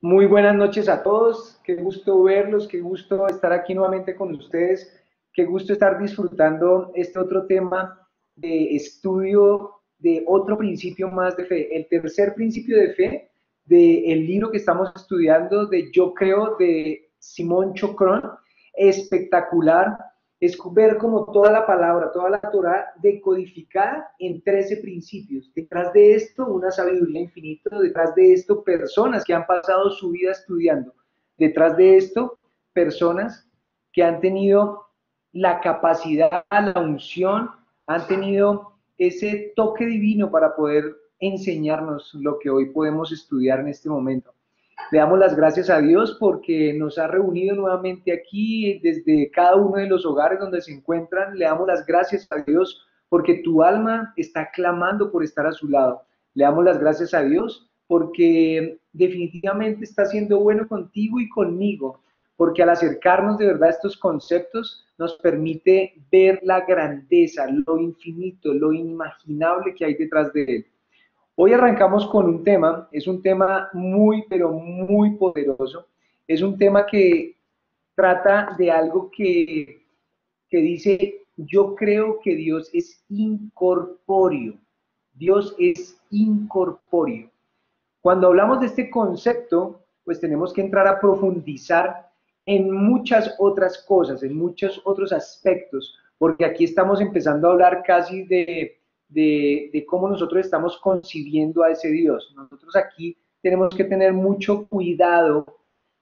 Muy buenas noches a todos, qué gusto verlos, qué gusto estar aquí nuevamente con ustedes, qué gusto estar disfrutando este otro tema de estudio de otro principio más de fe, el tercer principio de fe del libro que estamos estudiando de Yo Creo de Simón Chocron, espectacular, es ver como toda la palabra, toda la Torah decodificada en 13 principios. Detrás de esto, una sabiduría infinita, detrás de esto, personas que han pasado su vida estudiando. Detrás de esto, personas que han tenido la capacidad, la unción, han tenido ese toque divino para poder enseñarnos lo que hoy podemos estudiar en este momento. Le damos las gracias a Dios porque nos ha reunido nuevamente aquí desde cada uno de los hogares donde se encuentran. Le damos las gracias a Dios porque tu alma está clamando por estar a su lado. Le damos las gracias a Dios porque definitivamente está siendo bueno contigo y conmigo, porque al acercarnos de verdad a estos conceptos nos permite ver la grandeza, lo infinito, lo inimaginable que hay detrás de él. Hoy arrancamos con un tema, es un tema muy, pero muy poderoso. Es un tema que trata de algo que dice, yo creo que Dios es incorpóreo. Dios es incorpóreo. Cuando hablamos de este concepto, pues tenemos que entrar a profundizar en muchas otras cosas, en muchos otros aspectos, porque aquí estamos empezando a hablar casi de cómo nosotros estamos concibiendo a ese Dios. Nosotros aquí tenemos que tener mucho cuidado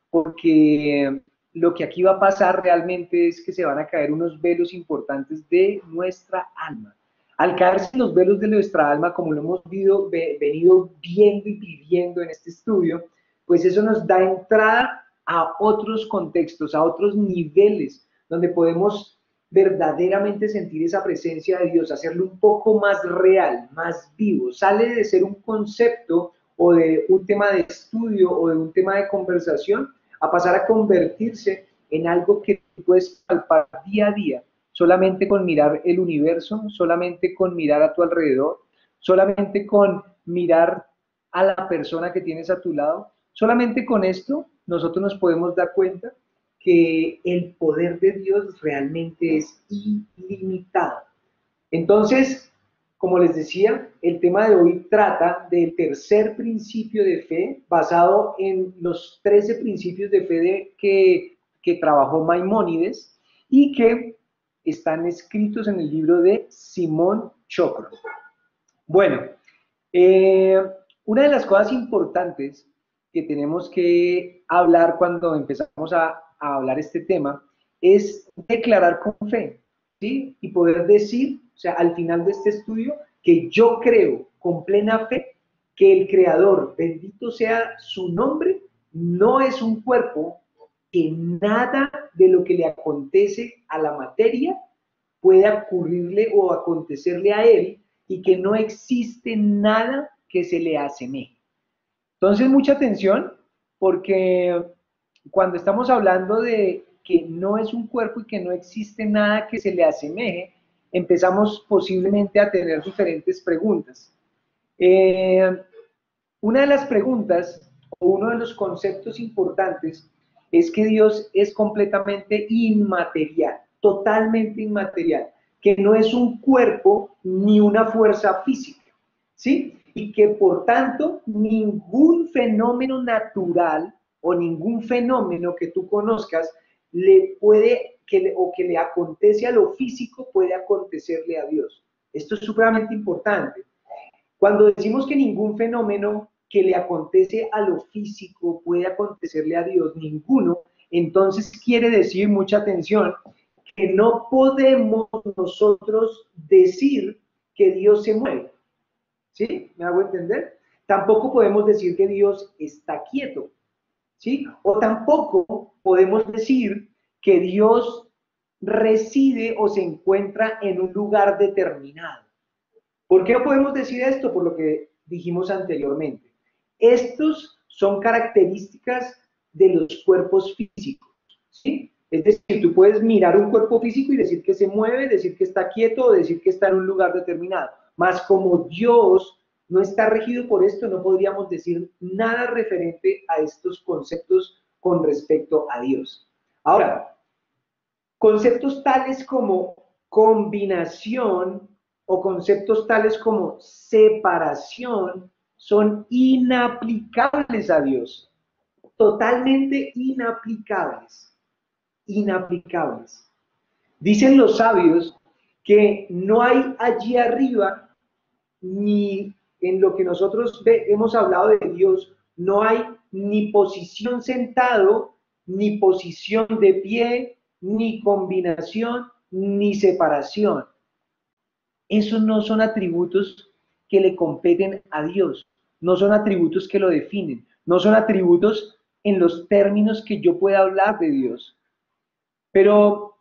porque lo que aquí va a pasar realmente es que se van a caer unos velos importantes de nuestra alma. Al caerse los velos de nuestra alma, como lo hemos venido viendo y viviendo en este estudio, pues eso nos da entrada a otros contextos, a otros niveles, donde podemos verdaderamente sentir esa presencia de Dios, hacerlo un poco más real, más vivo. Sale de ser un concepto o de un tema de estudio o de un tema de conversación a pasar a convertirse en algo que puedes palpar día a día, solamente con mirar el universo, solamente con mirar a tu alrededor, solamente con mirar a la persona que tienes a tu lado. Solamente con esto nosotros nos podemos dar cuenta que el poder de Dios realmente es ilimitado. Entonces, como les decía, el tema de hoy trata del tercer principio de fe basado en los 13 principios de fe que trabajó Maimónides y que están escritos en el libro de Simón Chocro. Bueno, eh, una de las cosas importantes que tenemos que hablar cuando empezamos a hablar este tema es declarar con fe, ¿sí? Y poder decir, o sea, al final de este estudio, que yo creo con plena fe que el Creador, bendito sea su nombre, no es un cuerpo, que nada de lo que le acontece a la materia puede ocurrirle o acontecerle a él y que no existe nada que se le asemeje. Entonces, mucha atención, porque cuando estamos hablando de que no es un cuerpo y que no existe nada que se le asemeje, empezamos posiblemente a tener diferentes preguntas. Eh, una de las preguntas o uno de los conceptos importantes es que Dios es completamente inmaterial, totalmente inmaterial, que no es un cuerpo ni una fuerza física, ¿sí? Y que por tanto ningún fenómeno natural o ningún fenómeno que tú conozcas le puede o que le acontece a lo físico puede acontecerle a Dios. Esto es supremamente importante. Cuando decimos que ningún fenómeno que le acontece a lo físico puede acontecerle a Dios, ninguno, entonces quiere decir, mucha atención, que no podemos nosotros decir que Dios se mueve. ¿Sí? ¿Me hago entender? Tampoco podemos decir que Dios está quieto. ¿Sí? O tampoco podemos decir que Dios reside o se encuentra en un lugar determinado. ¿Por qué no podemos decir esto? Por lo que dijimos anteriormente. Estos son características de los cuerpos físicos, ¿sí? Es decir, tú puedes mirar un cuerpo físico y decir que se mueve, decir que está quieto o decir que está en un lugar determinado. Mas como Dios no está regido por esto, no podríamos decir nada referente a estos conceptos con respecto a Dios. Ahora, conceptos tales como combinación o conceptos tales como separación son inaplicables a Dios, totalmente inaplicables, inaplicables. Dicen los sabios que no hay allí arriba, ni en lo que nosotros hemos hablado de Dios, no hay ni posición sentado, ni posición de pie, ni combinación, ni separación. Esos no son atributos que le competen a Dios, no son atributos que lo definen, no son atributos en los términos que yo pueda hablar de Dios. Pero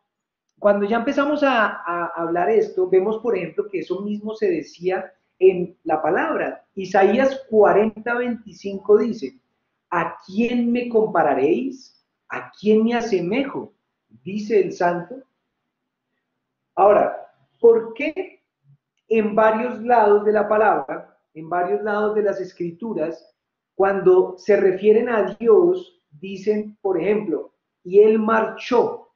cuando ya empezamos a hablar esto, vemos, por ejemplo, que eso mismo se decía en la palabra. Isaías 40:25 dice, ¿a quién me compararéis? ¿A quién me asemejo? Dice el santo. Ahora, ¿por qué en varios lados de la palabra, en varios lados de las escrituras, cuando se refieren a Dios, dicen, por ejemplo, y él marchó?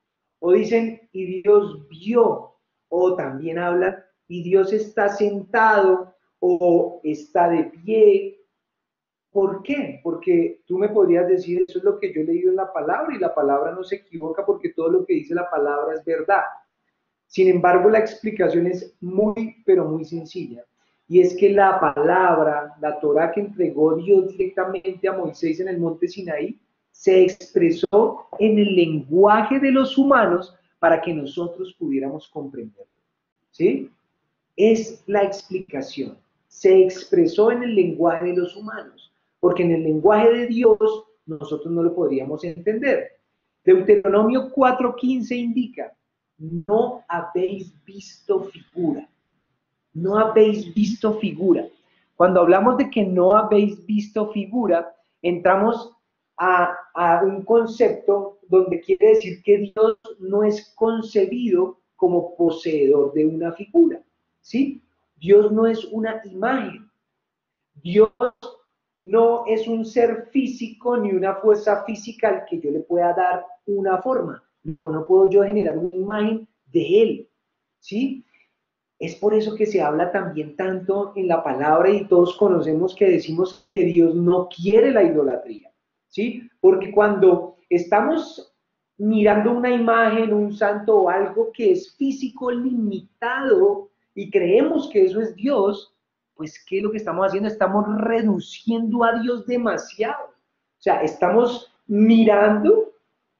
O dicen, y Dios vio, o también hablan, y Dios está sentado, o está de pie. ¿Por qué? Porque tú me podrías decir, eso es lo que yo he leído en la palabra, y la palabra no se equivoca porque todo lo que dice la palabra es verdad. Sin embargo, la explicación es muy, pero muy sencilla. Y es que la palabra, la Torá que entregó Dios directamente a Moisés en el monte Sinaí, se expresó en el lenguaje de los humanos para que nosotros pudiéramos comprenderlo. ¿Sí? Es la explicación. Se expresó en el lenguaje de los humanos, porque en el lenguaje de Dios nosotros no lo podríamos entender. Deuteronomio 4:15 indica, no habéis visto figura. No habéis visto figura. Cuando hablamos de que no habéis visto figura, entramos a un concepto donde quiere decir que Dios no es concebido como poseedor de una figura, ¿sí? Dios no es una imagen. Dios no es un ser físico ni una fuerza física al que yo le pueda dar una forma. No puedo yo generar una imagen de Él, ¿sí? Es por eso que se habla también tanto en la palabra y todos conocemos que decimos que Dios no quiere la idolatría, ¿sí? Porque cuando estamos mirando una imagen, un santo o algo que es físico, limitado, y creemos que eso es Dios, pues ¿qué es lo que estamos haciendo? Estamos reduciendo a Dios demasiado. O sea, estamos mirando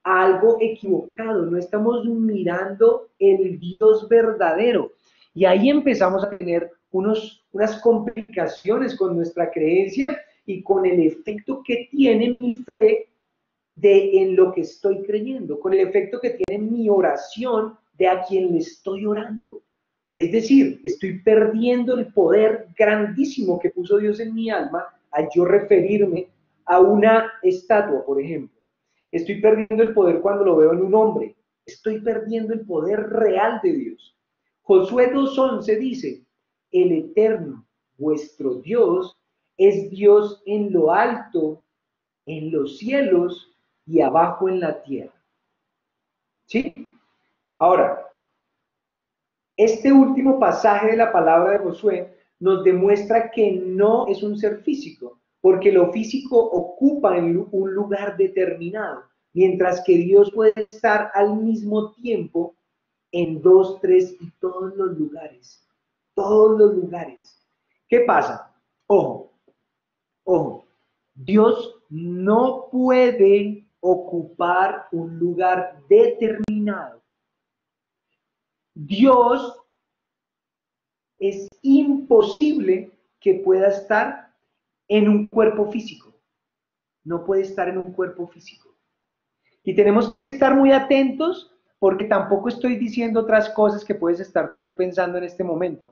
algo equivocado, no estamos mirando el Dios verdadero. Y ahí empezamos a tener unas complicaciones con nuestra creencia y con el efecto que tiene mi fe en lo que estoy creyendo, con el efecto que tiene mi oración de a quien le estoy orando. Es decir, estoy perdiendo el poder grandísimo que puso Dios en mi alma al yo referirme a una estatua, por ejemplo. Estoy perdiendo el poder cuando lo veo en un hombre. Estoy perdiendo el poder real de Dios. Josué 2:11 dice, el Eterno, vuestro Dios, es Dios en lo alto, en los cielos y abajo en la tierra. ¿Sí? Ahora, este último pasaje de la palabra de Josué nos demuestra que no es un ser físico, porque lo físico ocupa un lugar determinado, mientras que Dios puede estar al mismo tiempo en 2, 3 y todos los lugares. Todos los lugares. ¿Qué pasa? Ojo, ojo. Dios no puede ocupar un lugar determinado. Dios es imposible que pueda estar en un cuerpo físico. No puede estar en un cuerpo físico. Y tenemos que estar muy atentos porque tampoco estoy diciendo otras cosas que puedes estar pensando en este momento.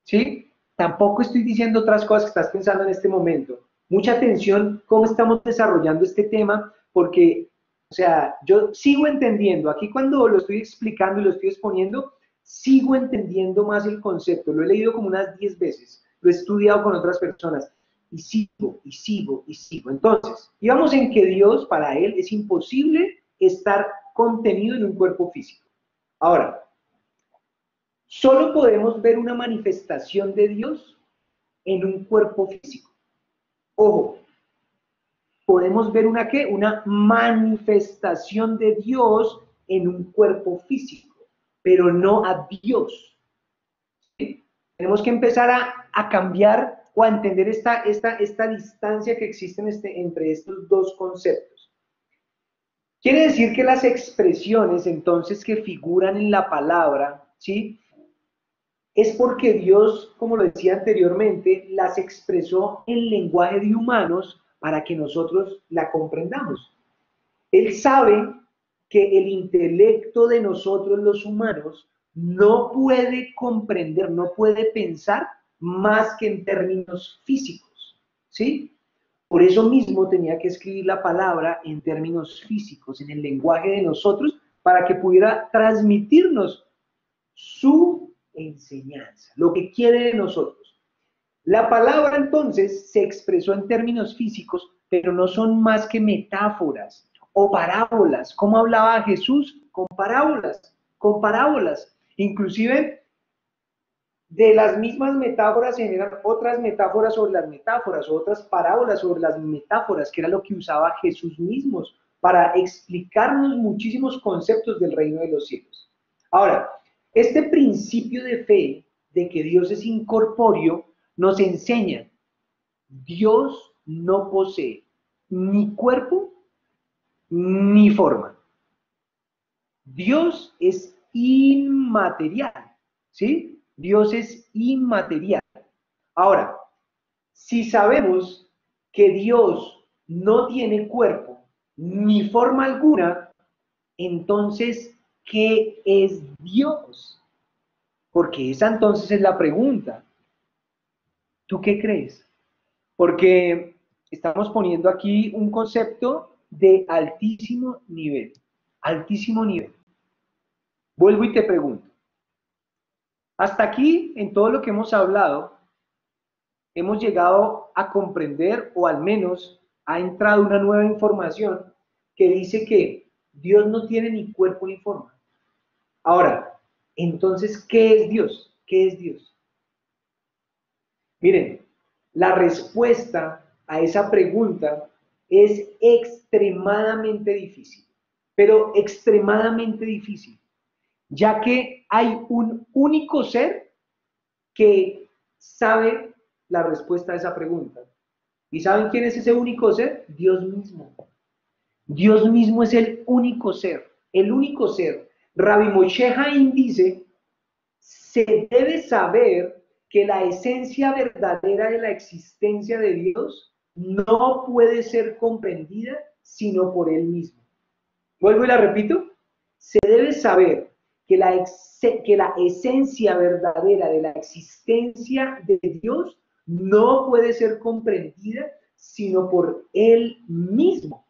¿Sí? Tampoco estoy diciendo otras cosas que estás pensando en este momento. Mucha atención cómo estamos desarrollando este tema porque, o sea, yo sigo entendiendo, aquí cuando lo estoy explicando y lo estoy exponiendo, sigo entendiendo más el concepto. Lo he leído como unas 10 veces, lo he estudiado con otras personas, y sigo, y sigo, y sigo. Entonces, íbamos en que Dios, para Él, es imposible estar contenido en un cuerpo físico. Ahora, solo podemos ver una manifestación de Dios en un cuerpo físico. Ojo, podemos ver una ¿qué? Una manifestación de Dios en un cuerpo físico, pero no a Dios. ¿Sí? Tenemos que empezar a cambiar o a entender esta distancia que existe entre estos dos conceptos. Quiere decir que las expresiones entonces que figuran en la palabra, ¿sí? Es porque Dios, como lo decía anteriormente, las expresó en lenguaje de humanos para que nosotros la comprendamos. Él sabe que el intelecto de nosotros los humanos no puede comprender, no puede pensar más que en términos físicos, ¿sí? Por eso mismo tenía que escribir la palabra en términos físicos, en el lenguaje de nosotros, para que pudiera transmitirnos su enseñanza, lo que quiere de nosotros. La palabra entonces se expresó en términos físicos, pero no son más que metáforas o parábolas. ¿Cómo hablaba Jesús? Con parábolas, con parábolas. Inclusive de las mismas metáforas se generan otras metáforas sobre las metáforas, otras parábolas sobre las metáforas, que era lo que usaba Jesús mismo para explicarnos muchísimos conceptos del reino de los cielos. Ahora, este principio de fe, de que Dios es incorpóreo, nos enseña, Dios no posee ni cuerpo ni forma. Dios es inmaterial, ¿sí? Dios es inmaterial. Ahora, si sabemos que Dios no tiene cuerpo ni forma alguna, entonces, ¿qué es Dios? Porque esa entonces es la pregunta. ¿Tú qué crees? Porque estamos poniendo aquí un concepto de altísimo nivel. Altísimo nivel. Vuelvo y te pregunto. Hasta aquí, en todo lo que hemos hablado, hemos llegado a comprender, o al menos ha entrado una nueva información que dice que Dios no tiene ni cuerpo ni forma. Ahora, entonces, ¿qué es Dios? ¿Qué es Dios? Miren, la respuesta a esa pregunta es extremadamente difícil, pero extremadamente difícil, ya que hay un único ser que sabe la respuesta a esa pregunta. ¿Y saben quién es ese único ser? Dios mismo. Dios mismo es el único ser, el único ser. Rabbi Moshe Haim dice, se debe saber que la esencia verdadera de la existencia de Dios no puede ser comprendida sino por Él mismo. Vuelvo y la repito. Se debe saber que la esencia verdadera de la existencia de Dios no puede ser comprendida sino por Él mismo.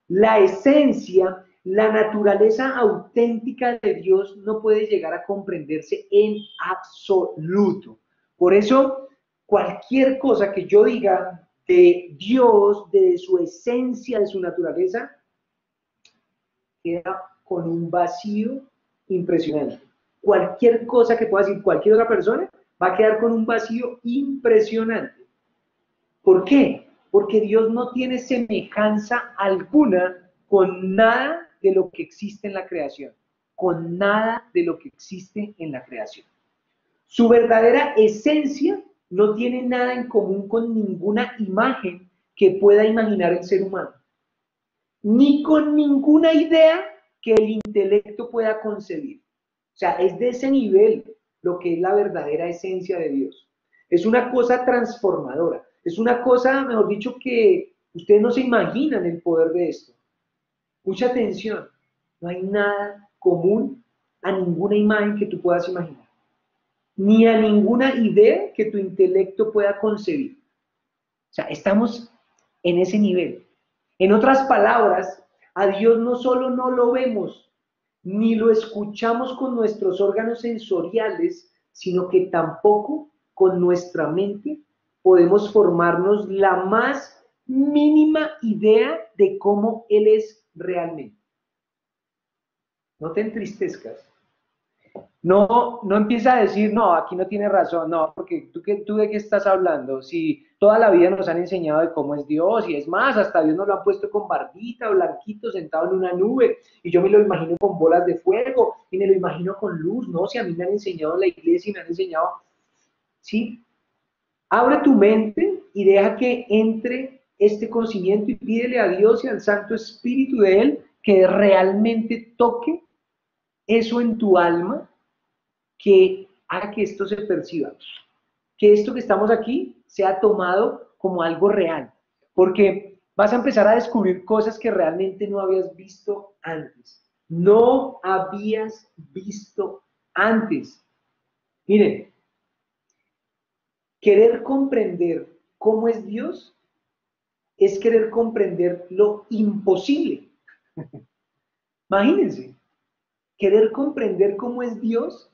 La esencia, la naturaleza auténtica de Dios no puede llegar a comprenderse en absoluto. Por eso, cualquier cosa que yo diga de Dios, de su esencia, de su naturaleza, queda con un vacío impresionante. Cualquier cosa que pueda decir cualquier otra persona va a quedar con un vacío impresionante. ¿Por qué? Porque Dios no tiene semejanza alguna con nada de lo que existe en la creación. Con nada de lo que existe en la creación. Su verdadera esencia no tiene nada en común con ninguna imagen que pueda imaginar el ser humano. Ni con ninguna idea que el intelecto pueda concebir. O sea, es de ese nivel lo que es la verdadera esencia de Dios. Es una cosa transformadora. Es una cosa, mejor dicho, que ustedes no se imaginan el poder de esto. Mucha atención. No hay nada común a ninguna imagen que tú puedas imaginar. Ni a ninguna idea que tu intelecto pueda concebir. O sea, estamos en ese nivel. En otras palabras, a Dios no solo no lo vemos, ni lo escuchamos con nuestros órganos sensoriales, sino que tampoco con nuestra mente podemos formarnos la más mínima idea de cómo Él es realmente. No te entristezcas. No, no empieza a decir, no, aquí no tiene razón, no, porque tú de qué estás hablando, si toda la vida nos han enseñado de cómo es Dios, y es más, hasta Dios nos lo han puesto con barbita, blanquito, sentado en una nube, y yo me lo imagino con bolas de fuego, y me lo imagino con luz, no, si a mí me han enseñado en la iglesia y me han enseñado, sí, abre tu mente y deja que entre este conocimiento y pídele a Dios y al Santo Espíritu de Él que realmente toque eso en tu alma, que haga que esto se perciba, que esto que estamos aquí sea tomado como algo real, porque vas a empezar a descubrir cosas que realmente no habías visto antes. No habías visto antes. Miren, querer comprender cómo es Dios es querer comprender lo imposible. Imagínense, querer comprender cómo es Dios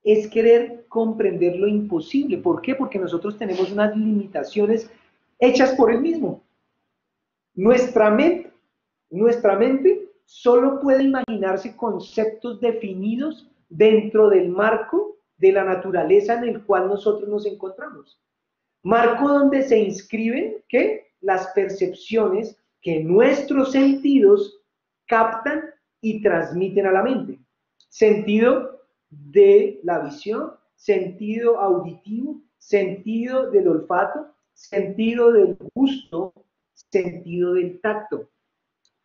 es querer comprender lo imposible. ¿Por qué? Porque nosotros tenemos unas limitaciones hechas por Él mismo. Nuestra mente solo puede imaginarse conceptos definidos dentro del marco de la naturaleza en el cual nosotros nos encontramos. Marco donde se inscriben, ¿qué? Las percepciones que nuestros sentidos captan y transmiten a la mente. Sentido de la visión, sentido auditivo, sentido del olfato, sentido del gusto, sentido del tacto.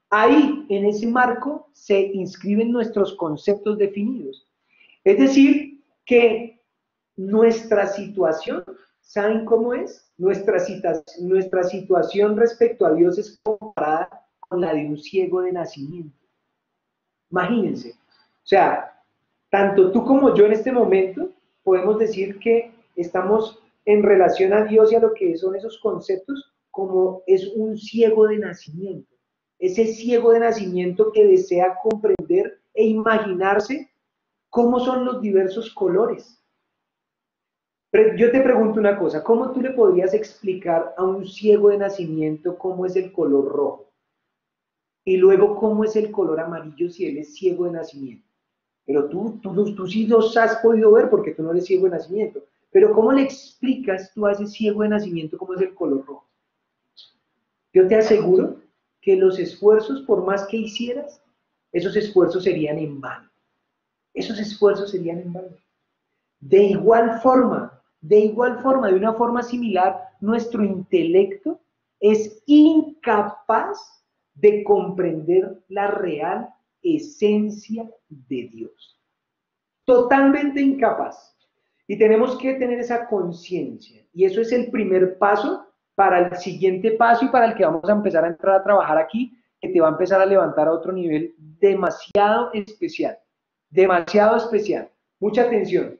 Ahí, en ese marco, se inscriben nuestros conceptos definidos. Es decir, que nuestra situación, ¿saben cómo es? Nuestra situación respecto a Dios es comparada con la de un ciego de nacimiento. Imagínense. O sea, tanto tú como yo en este momento podemos decir que estamos en relación a Dios y a lo que son esos conceptos como es un ciego de nacimiento. Ese ciego de nacimiento que desea comprender e imaginarse cómo son los diversos colores. Pero yo te pregunto una cosa, ¿cómo tú le podrías explicar a un ciego de nacimiento cómo es el color rojo? Y luego cómo es el color amarillo si él es ciego de nacimiento. Pero tú sí los has podido ver porque tú no eres ciego de nacimiento. Pero ¿cómo le explicas tú a ese ciego de nacimiento cómo es el color rojo? Yo te aseguro que los esfuerzos, por más que hicieras, esos esfuerzos serían en vano. Esos esfuerzos serían en vano. De igual forma, de una forma similar, nuestro intelecto es incapaz de comprender la real esencia de Dios. Totalmente incapaz. Y tenemos que tener esa conciencia. Y eso es el primer paso para el siguiente paso y para el que vamos a empezar a entrar a trabajar aquí, que te va a empezar a levantar a otro nivel demasiado especial. Demasiado especial. Mucha atención.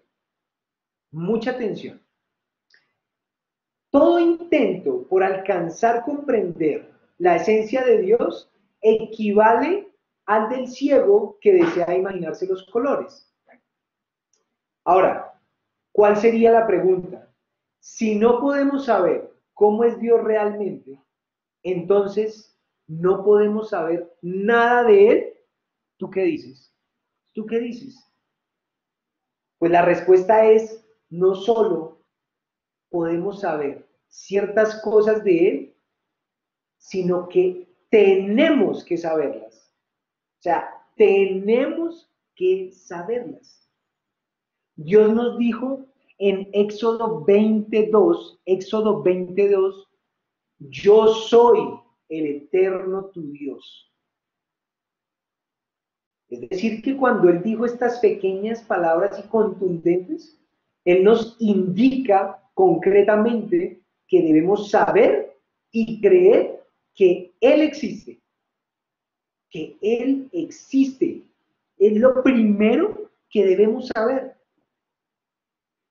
Mucha atención. Todo intento por alcanzar comprender la esencia de Dios equivale al del ciego que desea imaginarse los colores. Ahora, ¿cuál sería la pregunta? Si no podemos saber cómo es Dios realmente, entonces no podemos saber nada de Él. ¿Tú qué dices? ¿Tú qué dices? Pues la respuesta es, no solo podemos saber ciertas cosas de Él, sino que tenemos que saberlas. O sea, tenemos que saberlas. Dios nos dijo en Éxodo 22, yo soy el eterno tu Dios. Es decir, que cuando Él dijo estas pequeñas palabras y contundentes, Él nos indica concretamente que debemos saber y creer que Él existe. Que Él existe. Es lo primero que debemos saber.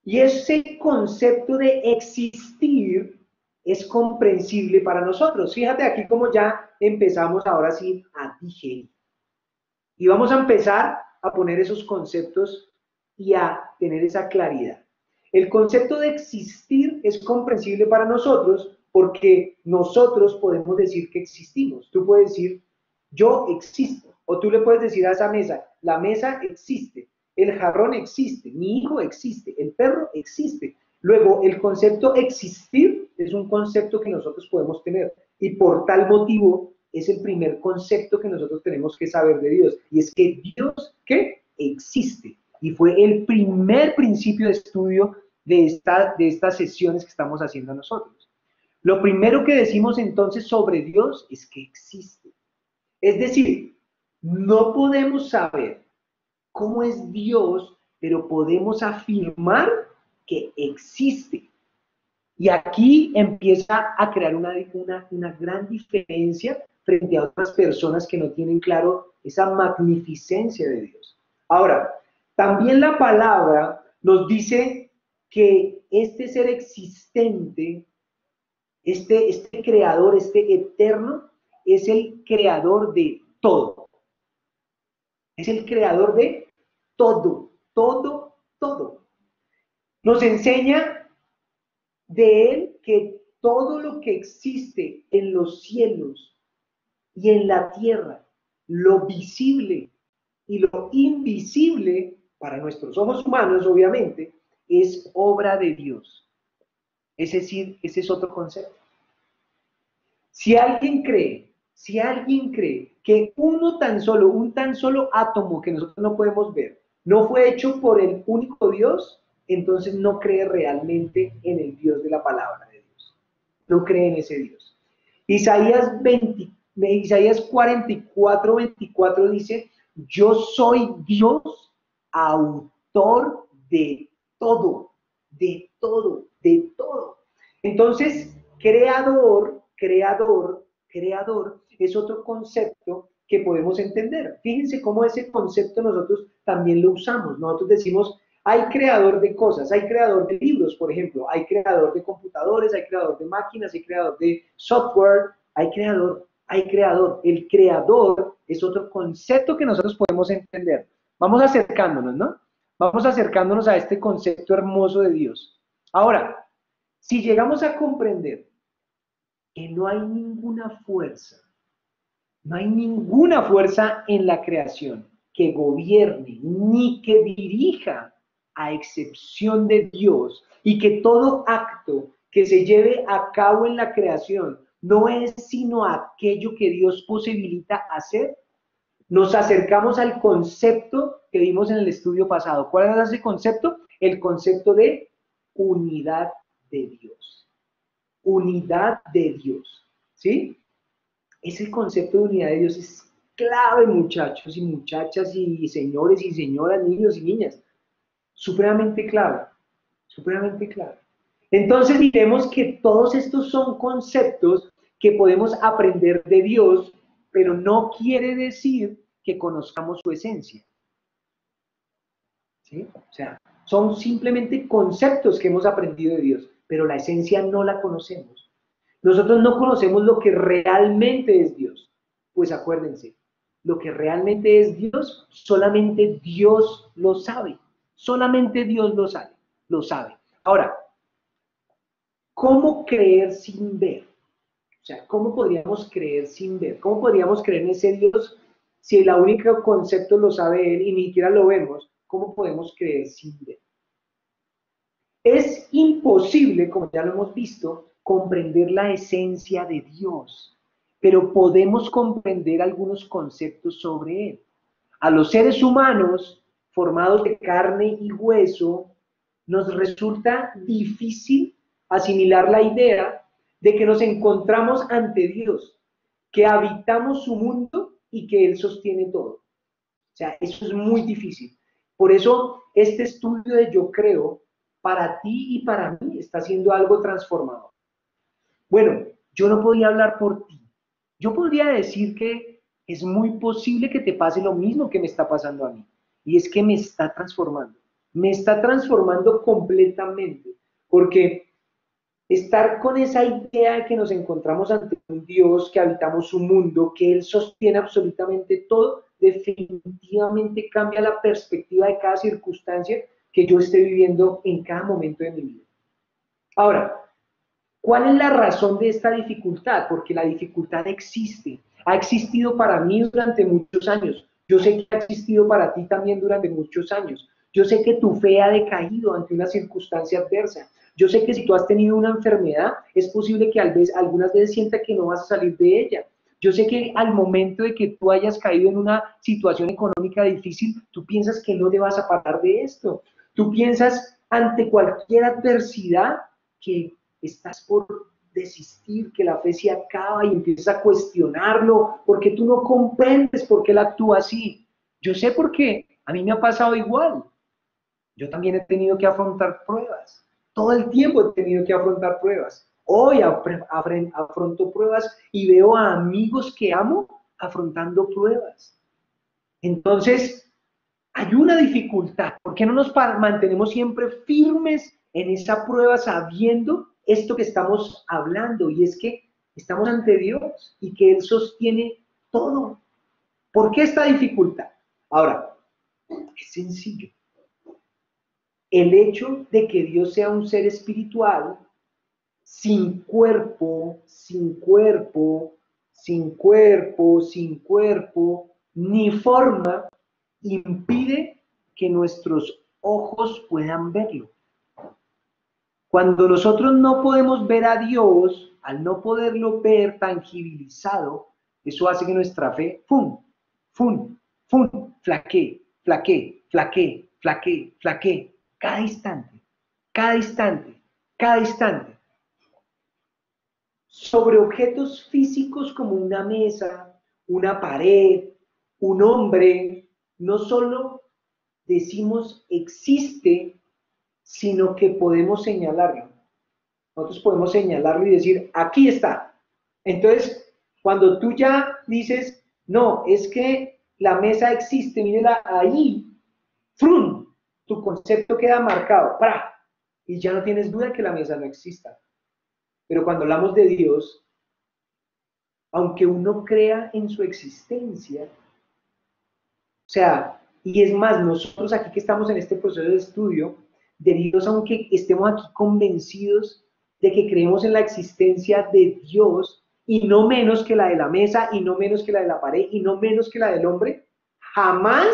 Y ese concepto de existir es comprensible para nosotros. Fíjate aquí como ya empezamos ahora sí a digerir. Y vamos a empezar a poner esos conceptos y a tener esa claridad. El concepto de existir es comprensible para nosotros porque nosotros podemos decir que existimos. Tú puedes decir, yo existo. O tú le puedes decir a esa mesa, la mesa existe, el jarrón existe, mi hijo existe, el perro existe. Luego, el concepto existir es un concepto que nosotros podemos tener y por tal motivo es el primer concepto que nosotros tenemos que saber de Dios. Y es que Dios, ¿qué? Existe. Y fue el primer principio de estudio de estas sesiones que estamos haciendo nosotros. Lo primero que decimos entonces sobre Dios es que existe. Es decir, no podemos saber cómo es Dios, pero podemos afirmar que existe. Y aquí empieza a crear una gran diferencia frente a otras personas que no tienen claro esa magnificencia de Dios. Ahora, también la palabra nos dice que este ser existente, este creador, este eterno, es el creador de todo. Es el creador de todo, todo, todo. Nos enseña de él que todo lo que existe en los cielos y en la tierra, lo visible y lo invisible, para nuestros ojos humanos, obviamente, es obra de Dios. Es decir, ese es otro concepto. Si alguien cree que un tan solo átomo que nosotros no podemos ver, no fue hecho por el único Dios, entonces no cree realmente en el Dios de la palabra de Dios. No cree en ese Dios. Isaías 44:24 dice, yo soy Dios, autor de todo, de todo, de todo. Entonces, creador es otro concepto que podemos entender. Fíjense cómo ese concepto nosotros también lo usamos. Nosotros decimos, hay creador de cosas, hay creador de libros, por ejemplo, hay creador de computadores, hay creador de máquinas, hay creador de software, hay creador, hay creador. El creador es otro concepto que nosotros podemos entender. Vamos acercándonos, ¿no? Vamos acercándonos a este concepto hermoso de Dios. Ahora, si llegamos a comprender que no hay ninguna fuerza en la creación que gobierne ni que dirija a excepción de Dios y que todo acto que se lleve a cabo en la creación no es sino aquello que Dios posibilita hacer, nos acercamos al concepto que vimos en el estudio pasado. ¿Cuál es ese concepto? El concepto de unidad de Dios. Unidad de Dios. ¿Sí? Ese concepto de unidad de Dios es clave, muchachos y muchachas y señores y señoras, niños y niñas. Supremamente clave. Supremamente clave. Entonces diremos que todos estos son conceptos que podemos aprender de Dios, pero no quiere decir que conozcamos su esencia. ¿Sí? O sea, son simplemente conceptos que hemos aprendido de Dios, pero la esencia no la conocemos. Nosotros no conocemos lo que realmente es Dios. Pues acuérdense, lo que realmente es Dios, solamente Dios lo sabe. Solamente Dios lo sabe. Lo sabe. Ahora, ¿cómo creer sin ver? O sea, ¿cómo podríamos creer sin ver? ¿Cómo podríamos creer en ese Dios si el único concepto lo sabe Él y ni siquiera lo vemos? ¿Cómo podemos creer sin ver? Es imposible, como ya lo hemos visto, comprender la esencia de Dios, pero podemos comprender algunos conceptos sobre Él. A los seres humanos, formados de carne y hueso, nos resulta difícil asimilar la idea de que nos encontramos ante Dios, que habitamos su mundo y que Él sostiene todo. O sea, eso es muy difícil. Por eso, este estudio de Yo Creo, para ti y para mí, está siendo algo transformador. Bueno, yo no podía hablar por ti. Yo podría decir que es muy posible que te pase lo mismo que me está pasando a mí. Y es que me está transformando. Me está transformando completamente. Porque estar con esa idea de que nos encontramos ante un Dios, que habitamos un mundo, que Él sostiene absolutamente todo, definitivamente cambia la perspectiva de cada circunstancia, que yo esté viviendo en cada momento de mi vida. Ahora, ¿cuál es la razón de esta dificultad? Porque la dificultad existe, ha existido para mí durante muchos años. Yo sé que ha existido para ti también durante muchos años. Yo sé que tu fe ha decaído ante una circunstancia adversa. Yo sé que si tú has tenido una enfermedad, es posible que algunas veces sienta que no vas a salir de ella. Yo sé que al momento de que tú hayas caído en una situación económica difícil, tú piensas que no te vas a parar de esto. Tú piensas ante cualquier adversidad que estás por desistir, que la fe se acaba y empiezas a cuestionarlo, porque tú no comprendes por qué él actúa así. Yo sé por qué, a mí me ha pasado igual. Yo también he tenido que afrontar pruebas. Todo el tiempo he tenido que afrontar pruebas. Hoy afronto pruebas y veo a amigos que amo afrontando pruebas. Entonces, hay una dificultad. ¿Por qué no nos mantenemos siempre firmes en esa prueba sabiendo esto que estamos hablando? Y es que estamos ante Dios y que Él sostiene todo. ¿Por qué esta dificultad? Ahora, es sencillo. El hecho de que Dios sea un ser espiritual, sin cuerpo, sin cuerpo, sin cuerpo, sin cuerpo, ni forma, impide que nuestros ojos puedan verlo. Cuando nosotros no podemos ver a Dios, al no poderlo ver tangibilizado, eso hace que nuestra fe, ¡fum!, ¡fum!, ¡fum!, flaquee, flaquee, flaquee, flaquee, flaquee, cada instante, cada instante, cada instante. Sobre objetos físicos como una mesa, una pared, un hombre, no solo decimos existe, sino que podemos señalarlo. Nosotros podemos señalarlo y decir, aquí está. Entonces, cuando tú ya dices, no, es que la mesa existe, mírela ahí, ¡frum!, tu concepto queda marcado, ¡pra!, y ya no tienes duda que la mesa no exista. Pero cuando hablamos de Dios, aunque uno crea en su existencia, o sea, y es más, nosotros aquí que estamos en este proceso de estudio de Dios, aunque estemos aquí convencidos de que creemos en la existencia de Dios, y no menos que la de la mesa, y no menos que la de la pared, y no menos que la del hombre, jamás,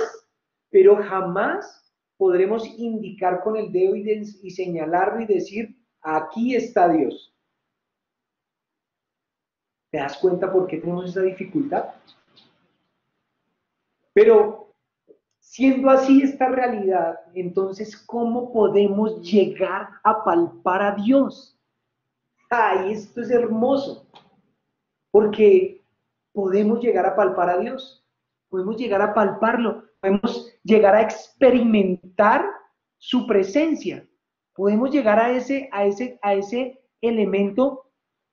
pero jamás podremos indicar con el dedo y señalarlo y decir, aquí está Dios. ¿Te das cuenta por qué tenemos esa dificultad? Pero siendo así esta realidad, entonces, ¿cómo podemos llegar a palpar a Dios? Ay, esto es hermoso, porque podemos llegar a palpar a Dios, podemos llegar a palparlo, podemos llegar a experimentar su presencia, podemos llegar a ese elemento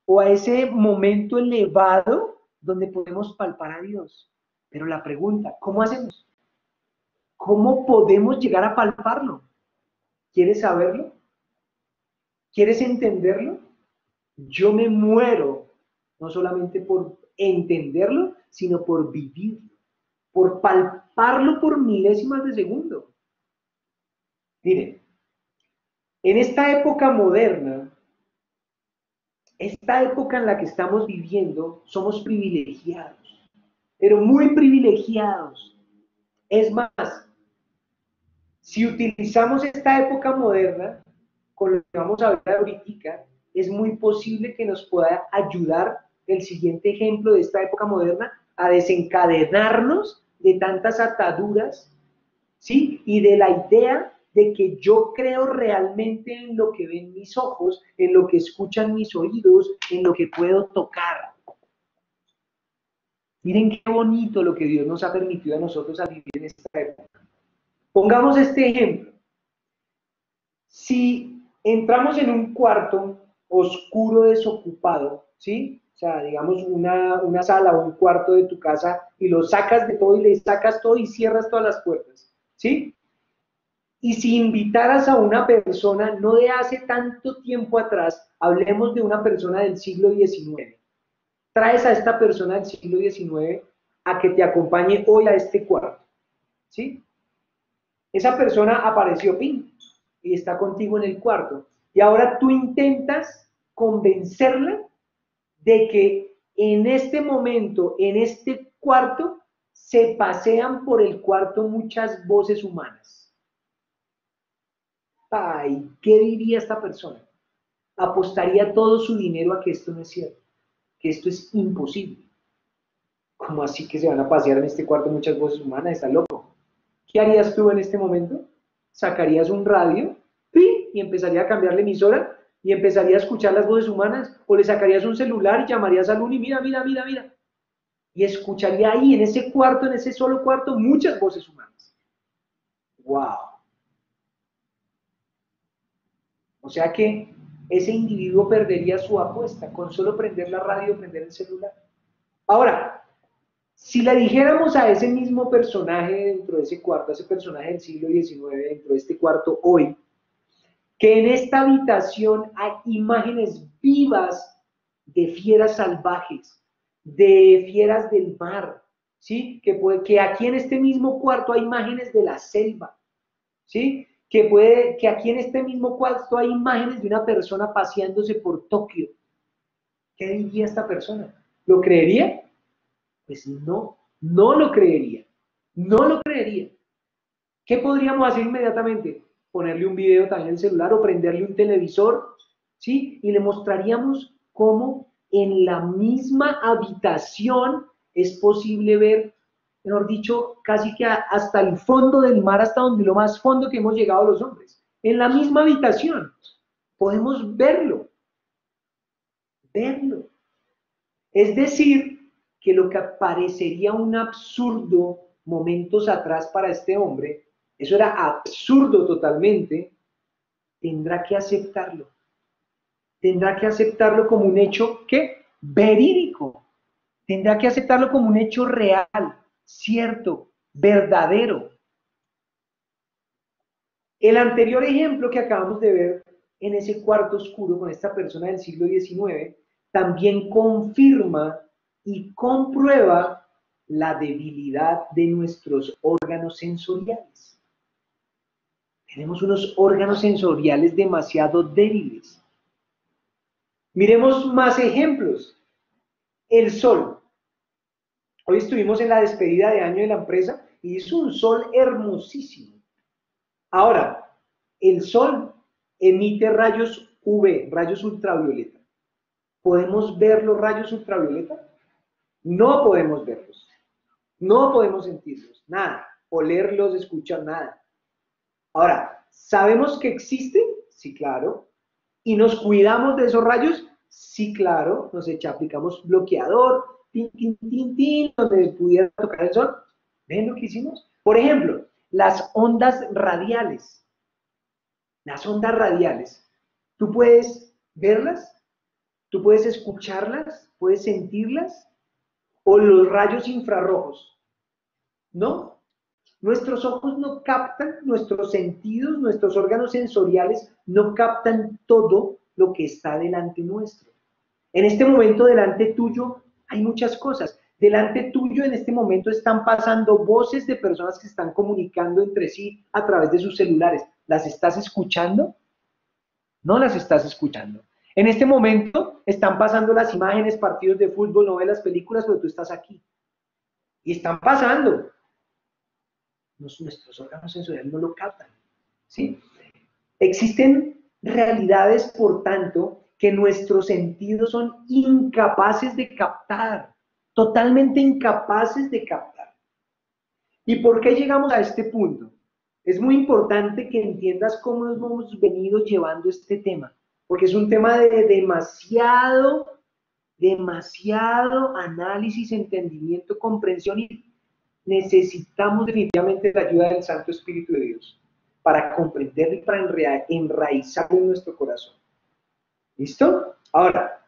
o a ese momento elevado donde podemos palpar a Dios. Pero la pregunta, ¿cómo hacemos? ¿Cómo podemos llegar a palparlo? ¿Quieres saberlo? ¿Quieres entenderlo? Yo me muero, no solamente por entenderlo, sino por vivirlo, por palparlo por milésimas de segundo. Miren, en esta época moderna, esta época en la que estamos viviendo, somos privilegiados, pero muy privilegiados. Es más, si utilizamos esta época moderna, con lo que vamos a ver ahorita, es muy posible que nos pueda ayudar el siguiente ejemplo de esta época moderna a desencadenarnos de tantas ataduras, ¿sí? Y de la idea de que yo creo realmente en lo que ven mis ojos, en lo que escuchan mis oídos, en lo que puedo tocar. Miren qué bonito lo que Dios nos ha permitido a nosotros a vivir en esta época. Pongamos este ejemplo. Si entramos en un cuarto oscuro, desocupado, ¿sí? O sea, digamos una sala o un cuarto de tu casa y lo sacas de todo y le sacas todo y cierras todas las puertas, ¿sí? Y si invitaras a una persona, no de hace tanto tiempo atrás, hablemos de una persona del siglo XIX, traes a esta persona del siglo XIX a que te acompañe hoy a este cuarto, ¿sí? Esa persona apareció, pin, y está contigo en el cuarto. Y ahora tú intentas convencerla de que en este momento, en este cuarto, se pasean por el cuarto muchas voces humanas. Ay, ¿qué diría esta persona? Apostaría todo su dinero a que esto no es cierto, que esto es imposible. ¿Cómo así que se van a pasear en este cuarto muchas voces humanas? Está loco. ¿Qué harías tú en este momento? ¿Sacarías un radio y empezaría a cambiar la emisora y empezaría a escuchar las voces humanas? ¿O le sacarías un celular y llamarías a Luni, mira, mira, mira, mira? Y escucharía ahí, en ese cuarto, en ese solo cuarto, muchas voces humanas. ¡Wow! O sea que ese individuo perdería su apuesta con solo prender la radio o prender el celular. Ahora, si le dijéramos a ese mismo personaje dentro de ese cuarto, a ese personaje del siglo XIX, dentro de este cuarto hoy, que en esta habitación hay imágenes vivas de fieras salvajes, de fieras del mar, ¿sí? Que aquí en este mismo cuarto hay imágenes de la selva, ¿sí? Que aquí en este mismo cuarto hay imágenes de una persona paseándose por Tokio. ¿Qué diría esta persona? ¿Lo creería? Pues no, no lo creería. No lo creería. ¿Qué podríamos hacer inmediatamente? Ponerle un video también en el celular o prenderle un televisor, ¿sí? Y le mostraríamos cómo en la misma habitación es posible ver, mejor dicho, casi que hasta el fondo del mar, hasta donde lo más fondo que hemos llegado los hombres. En la misma habitación podemos verlo, verlo. Es decir, que lo que parecería un absurdo momentos atrás para este hombre, eso era absurdo totalmente, tendrá que aceptarlo. Tendrá que aceptarlo como un hecho, ¿qué? Verídico. Tendrá que aceptarlo como un hecho real, cierto, verdadero. El anterior ejemplo que acabamos de ver en ese cuarto oscuro con esta persona del siglo XIX también confirma y comprueba la debilidad de nuestros órganos sensoriales. Tenemos unos órganos sensoriales demasiado débiles. Miremos más ejemplos. El sol. Hoy estuvimos en la despedida de año de la empresa y es un sol hermosísimo. Ahora, el sol emite rayos UV, rayos ultravioleta. ¿Podemos ver los rayos ultravioleta? No podemos verlos. No podemos sentirlos, nada. Olerlos, escuchar, nada. Ahora, ¿sabemos que existen? Sí, claro. ¿Y nos cuidamos de esos rayos? Sí, claro. Nos aplicamos bloqueador, tin, tin, tin, tin, donde pudiera tocar el sol. ¿Ven lo que hicimos? Por ejemplo, las ondas radiales. Las ondas radiales. ¿Tú puedes verlas? ¿Tú puedes escucharlas? ¿Puedes sentirlas? ¿O los rayos infrarrojos? ¿No? Nuestros ojos no captan, nuestros sentidos, nuestros órganos sensoriales no captan todo lo que está delante nuestro. En este momento delante tuyo hay muchas cosas. Delante tuyo en este momento están pasando voces de personas que están comunicando entre sí a través de sus celulares. ¿Las estás escuchando? No las estás escuchando. En este momento están pasando las imágenes, partidos de fútbol, novelas, películas, pero tú estás aquí. Y están pasando. Nuestros órganos sensoriales no lo captan. ¿Sí? Existen realidades, por tanto, que nuestros sentidos son incapaces de captar, totalmente incapaces de captar. ¿Y por qué llegamos a este punto? Es muy importante que entiendas cómo nos hemos venido llevando este tema, porque es un tema de demasiado análisis, entendimiento, comprensión y necesitamos definitivamente la ayuda del Santo Espíritu de Dios para comprenderlo y para enraizarlo en nuestro corazón. ¿Listo? Ahora,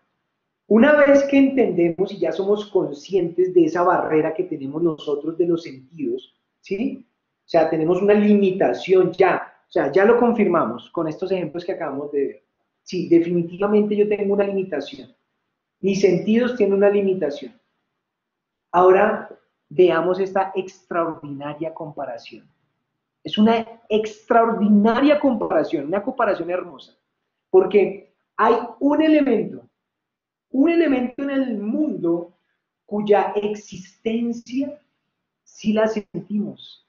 una vez que entendemos y ya somos conscientes de esa barrera que tenemos nosotros de los sentidos, ¿sí? O sea, tenemos una limitación ya, o sea, ya lo confirmamos con estos ejemplos que acabamos de ver. Sí, definitivamente yo tengo una limitación. Mis sentidos tienen una limitación. Ahora veamos esta extraordinaria comparación. Es una extraordinaria comparación, una comparación hermosa, porque hay un elemento en el mundo cuya existencia sí la sentimos.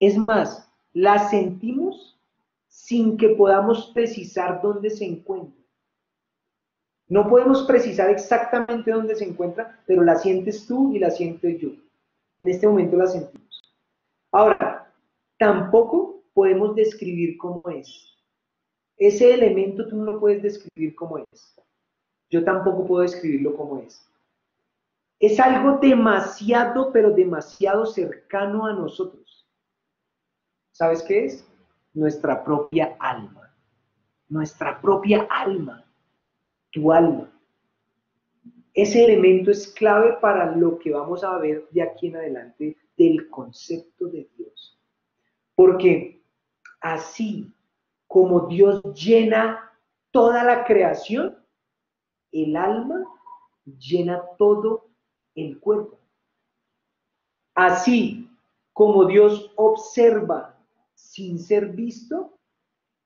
Es más, la sentimos sin que podamos precisar dónde se encuentra. No podemos precisar exactamente dónde se encuentra, pero la sientes tú y la siento yo. En este momento la sentimos. Ahora, tampoco podemos describir cómo es. Ese elemento tú no lo puedes describir cómo es. Yo tampoco puedo describirlo como es. Es algo demasiado, pero demasiado cercano a nosotros. ¿Sabes qué es? Nuestra propia alma. Nuestra propia alma. Tu alma. Ese elemento es clave para lo que vamos a ver de aquí en adelante del concepto de Dios. Porque así como Dios llena toda la creación, el alma llena todo el cuerpo. Así como Dios observa sin ser visto,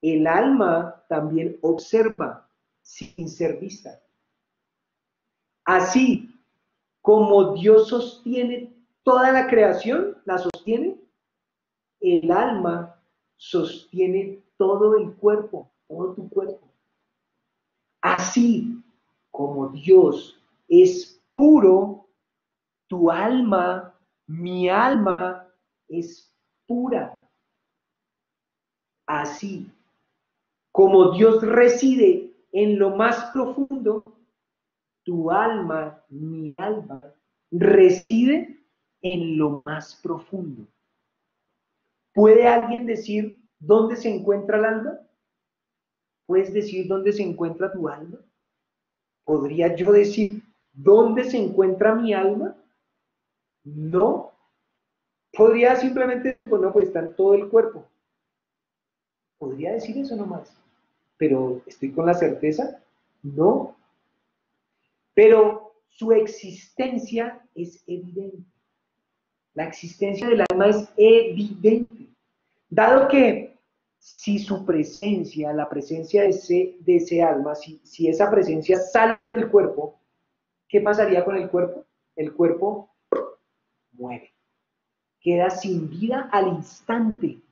el alma también observa sin ser vista. Así como Dios sostiene toda la creación, la sostiene, el alma sostiene todo el cuerpo, todo tu cuerpo. Así como Dios es puro, tu alma, mi alma es pura. Así como Dios reside en lo más profundo, tu alma, mi alma, reside en lo más profundo. ¿Puede alguien decir dónde se encuentra el alma? ¿Puedes decir dónde se encuentra tu alma? ¿Podría yo decir dónde se encuentra mi alma? No. Podría simplemente, bueno, pues está en todo el cuerpo. Podría decir eso nomás. Pero ¿estoy con la certeza? No. Pero su existencia es evidente. La existencia del alma es evidente. Dado que si su presencia, la presencia de ese alma, si esa presencia sale del cuerpo, ¿qué pasaría con el cuerpo? El cuerpo muere. Queda sin vida al instante.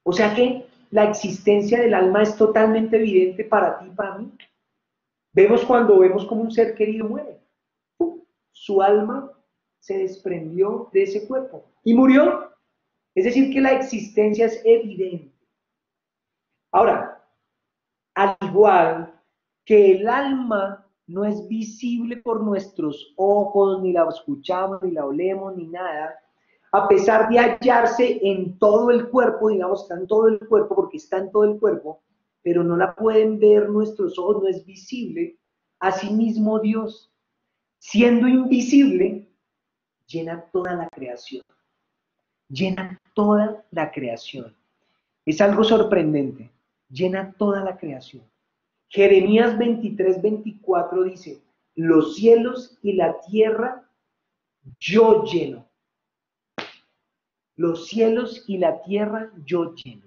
O sea que la existencia del alma es totalmente evidente para ti y para mí. Vemos cuando vemos como un ser querido muere. Su alma se desprendió de ese cuerpo y murió. Es decir, que la existencia es evidente. Ahora, al igual que el alma no es visible por nuestros ojos, ni la escuchamos, ni la olemos, ni nada, a pesar de hallarse en todo el cuerpo, digamos, está en todo el cuerpo, porque está en todo el cuerpo, pero no la pueden ver nuestros ojos, no es visible. Asimismo, Dios, siendo invisible, llena toda la creación. Llena toda la creación. Es algo sorprendente. Llena toda la creación. Jeremías 23:24 dice, los cielos y la tierra yo lleno. Los cielos y la tierra yo lleno.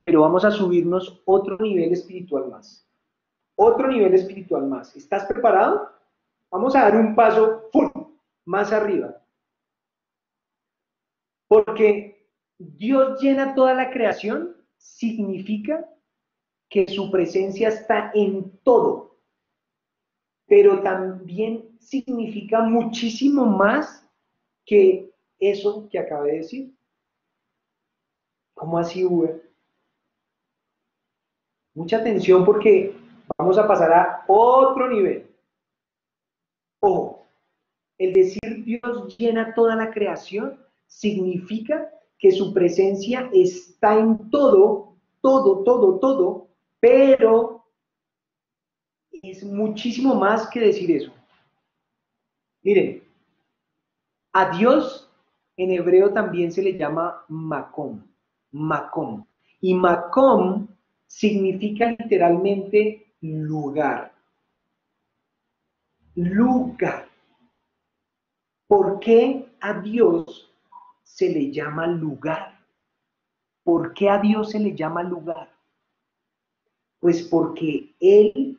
Pero vamos a subirnos otro nivel espiritual más. Otro nivel espiritual más. ¿Estás preparado? Vamos a dar un paso más arriba. Porque Dios llena toda la creación significa que su presencia está en todo, pero también significa muchísimo más que eso que acabé de decir. ¿Cómo así, Uber? Mucha atención porque vamos a pasar a otro nivel. Ojo, el decir Dios llena toda la creación significa que su presencia está en todo, todo, todo, todo, pero es muchísimo más que decir eso. Miren, a Dios en hebreo también se le llama Makom, Makom. Y Makom significa literalmente lugar. Lugar. ¿Por qué a Dios se le llama lugar? ¿Por qué a Dios se le llama lugar? Pues porque Él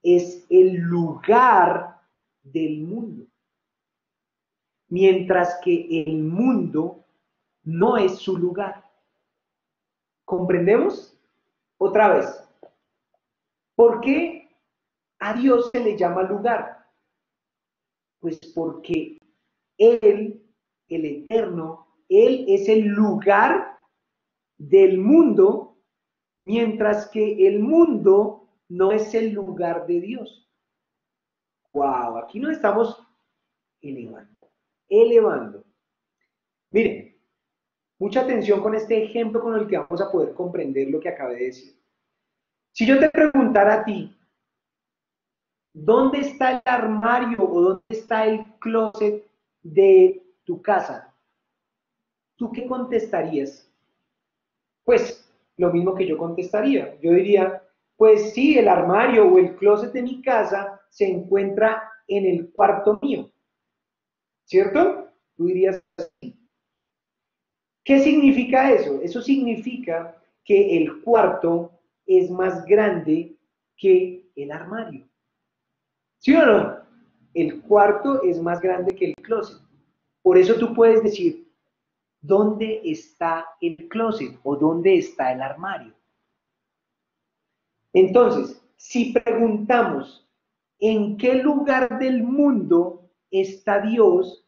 es el lugar del mundo, mientras que el mundo no es su lugar. ¿Comprendemos? Otra vez, ¿por qué a Dios se le llama lugar? Pues porque Él, el Eterno, Él es el lugar del mundo, mientras que el mundo no es el lugar de Dios. Wow, aquí nos estamos elevando, elevando. Miren, mucha atención con este ejemplo con el que vamos a poder comprender lo que acabé de decir. Si yo te preguntara a ti, ¿dónde está el armario o dónde está el closet de tu casa? ¿Tú qué contestarías? Pues lo mismo que yo contestaría. Yo diría, pues sí, el armario o el closet de mi casa se encuentra en el cuarto mío, ¿cierto? Tú dirías así. ¿Qué significa eso? Eso significa que el cuarto es más grande que el armario. ¿Sí o no? El cuarto es más grande que el closet. Por eso tú puedes decir, ¿dónde está el closet o dónde está el armario? Entonces, si preguntamos, ¿en qué lugar del mundo está Dios?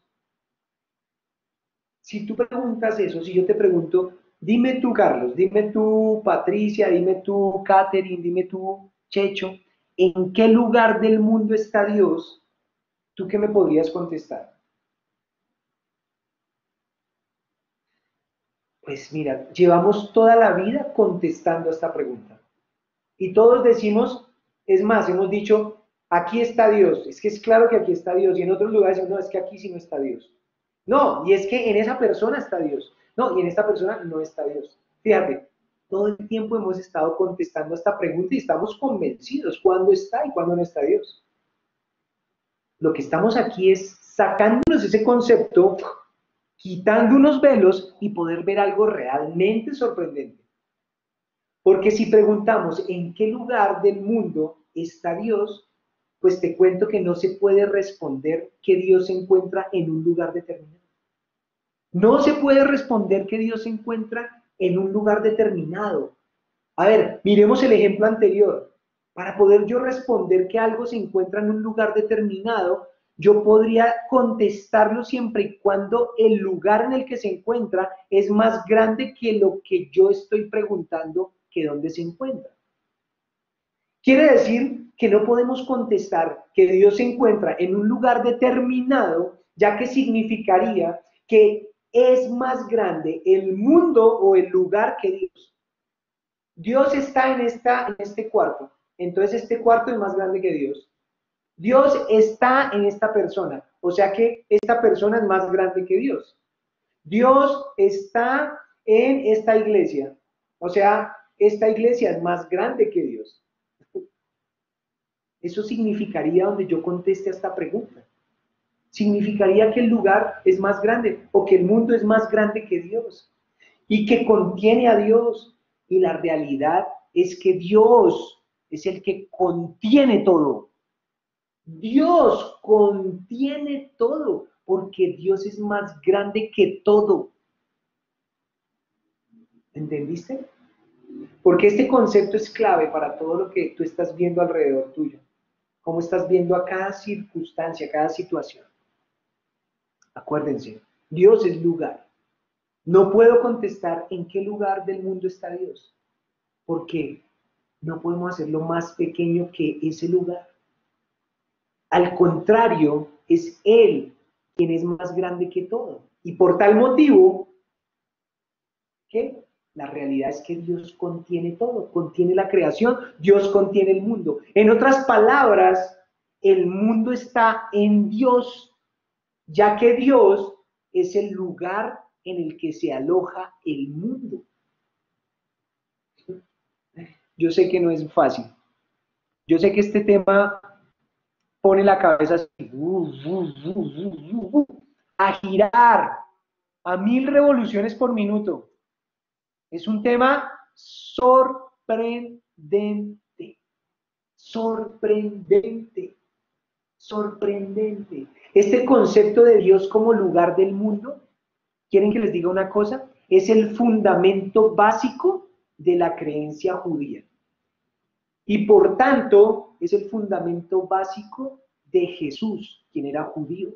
Si tú preguntas eso, si yo te pregunto, dime tú, Carlos, dime tú, Patricia, dime tú, Catherine, dime tú, Checho, ¿en qué lugar del mundo está Dios? ¿Tú qué me podrías contestar? Pues mira, llevamos toda la vida contestando esta pregunta. Y todos decimos, es más, hemos dicho, aquí está Dios. Es que es claro que aquí está Dios. Y en otros lugares decimos, no, es que aquí sí no está Dios. No, y es que en esa persona está Dios. No, y en esta persona no está Dios. Fíjate, todo el tiempo hemos estado contestando esta pregunta y estamos convencidos cuándo está y cuándo no está Dios. Lo que estamos aquí es sacándonos ese concepto, quitando unos velos y poder ver algo realmente sorprendente. Porque si preguntamos en qué lugar del mundo está Dios, pues te cuento que no se puede responder que Dios se encuentra en un lugar determinado. No se puede responder que Dios se encuentra en un lugar determinado. A ver, miremos el ejemplo anterior. Para poder yo responder que algo se encuentra en un lugar determinado, yo podría contestarlo siempre y cuando el lugar en el que se encuentra es más grande que lo que yo estoy preguntando que dónde se encuentra. Quiere decir que no podemos contestar que Dios se encuentra en un lugar determinado, ya que significaría que es más grande el mundo o el lugar que Dios. Dios está en este cuarto, entonces este cuarto es más grande que Dios. Dios está en esta persona, o sea que esta persona es más grande que Dios. Dios está en esta iglesia, o sea, esta iglesia es más grande que Dios. Eso significaría donde yo conteste a esta pregunta. Significaría que el lugar es más grande o que el mundo es más grande que Dios y que contiene a Dios. Y la realidad es que Dios es el que contiene todo. Dios contiene todo porque Dios es más grande que todo. ¿Entendiste? Porque este concepto es clave para todo lo que tú estás viendo alrededor tuyo. Cómo estás viendo a cada circunstancia, a cada situación. Acuérdense, Dios es lugar. No puedo contestar en qué lugar del mundo está Dios, porque no podemos hacerlo más pequeño que ese lugar. Al contrario, es Él quien es más grande que todo. Y por tal motivo, ¿qué? La realidad es que Dios contiene todo, contiene la creación, Dios contiene el mundo. En otras palabras, el mundo está en Dios, ya que Dios es el lugar en el que se aloja el mundo. Yo sé que no es fácil. Yo sé que este tema pone la cabeza así. a girar a 1000 revoluciones por minuto. Es un tema sorprendente, sorprendente, sorprendente. Este concepto de Dios como lugar del mundo, ¿quieren que les diga una cosa? Es el fundamento básico de la creencia judía. Y por tanto, es el fundamento básico de Jesús, quien era judío.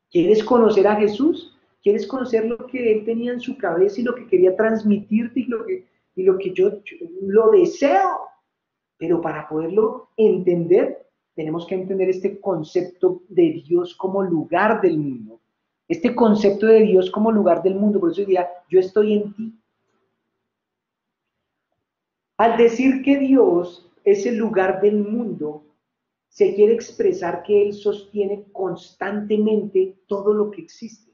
¿Quieres conocer a Jesús? ¿Quieres conocer lo que él tenía en su cabeza y lo que quería transmitirte y lo que yo lo deseo? Pero para poderlo entender, tenemos que entender este concepto de Dios como lugar del mundo. Este concepto de Dios como lugar del mundo. Por eso diría, yo estoy en ti. Al decir que Dios es el lugar del mundo, se quiere expresar que Él sostiene constantemente todo lo que existe.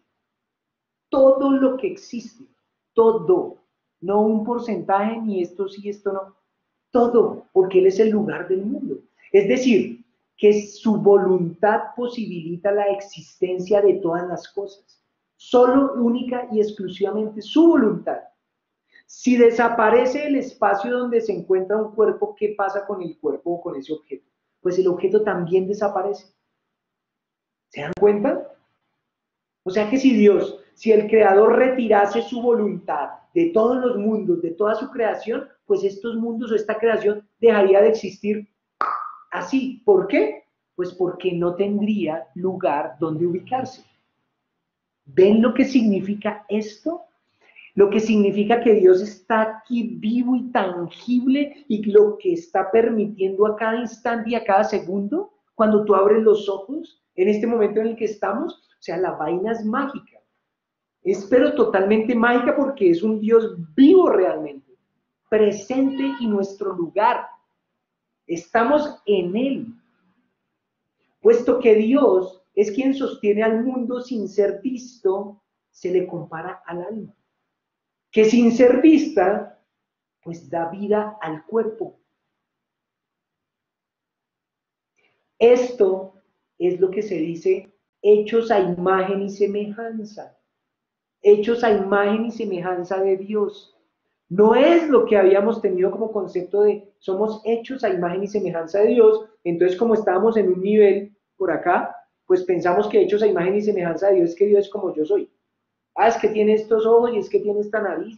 Todo lo que existe. Todo. No un porcentaje, ni esto sí, esto no. Todo, porque Él es el lugar del mundo. Es decir, que su voluntad posibilita la existencia de todas las cosas. Solo, única y exclusivamente su voluntad. Si desaparece el espacio donde se encuentra un cuerpo, ¿qué pasa con el cuerpo o con ese objeto? Pues el objeto también desaparece. ¿Se dan cuenta? O sea que si el creador retirase su voluntad de todos los mundos, de toda su creación, pues estos mundos o esta creación dejaría de existir así. ¿Por qué? Pues porque no tendría lugar donde ubicarse. ¿Ven lo que significa esto? Lo que significa que Dios está aquí vivo y tangible y lo que está permitiendo a cada instante y a cada segundo, cuando tú abres los ojos, en este momento en el que estamos, o sea, la vaina es mágica. Es pero totalmente mágica porque es un Dios vivo realmente, presente y nuestro lugar. Estamos en Él. Puesto que Dios es quien sostiene al mundo sin ser visto, se le compara al alma, que sin ser vista, pues da vida al cuerpo. Esto es lo que se dice hechos a imagen y semejanza. Hechos a imagen y semejanza de Dios. No es lo que habíamos tenido como concepto de somos hechos a imagen y semejanza de Dios. Entonces, como estábamos en un nivel por acá, pues pensamos que hechos a imagen y semejanza de Dios es que Dios es como yo soy. Ah, es que tiene estos ojos y es que tiene esta nariz.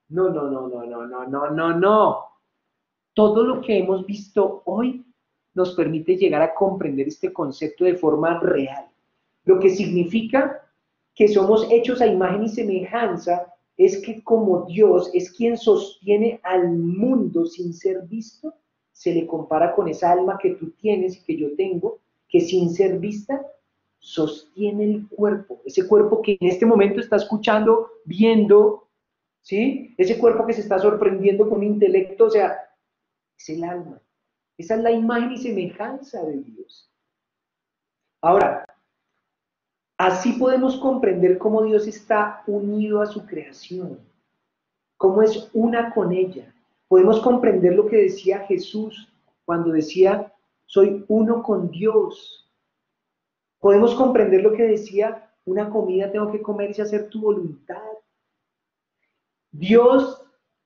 No, no, no, no, no, no, no, no, no. Todo lo que hemos visto hoy nos permite llegar a comprender este concepto de forma real. Lo que significa que somos hechos a imagen y semejanza es que como Dios es quien sostiene al mundo sin ser visto, se le compara con esa alma que tú tienes y que yo tengo, que sin ser vista sostiene el cuerpo, ese cuerpo que en este momento está escuchando, viendo, ¿sí? Ese cuerpo que se está sorprendiendo con intelecto, o sea, es el alma. Esa es la imagen y semejanza de Dios. Ahora, así podemos comprender cómo Dios está unido a su creación, cómo es una con ella. Podemos comprender lo que decía Jesús cuando decía, soy uno con Dios. Podemos comprender lo que decía, una comida tengo que comer y hacer tu voluntad. Dios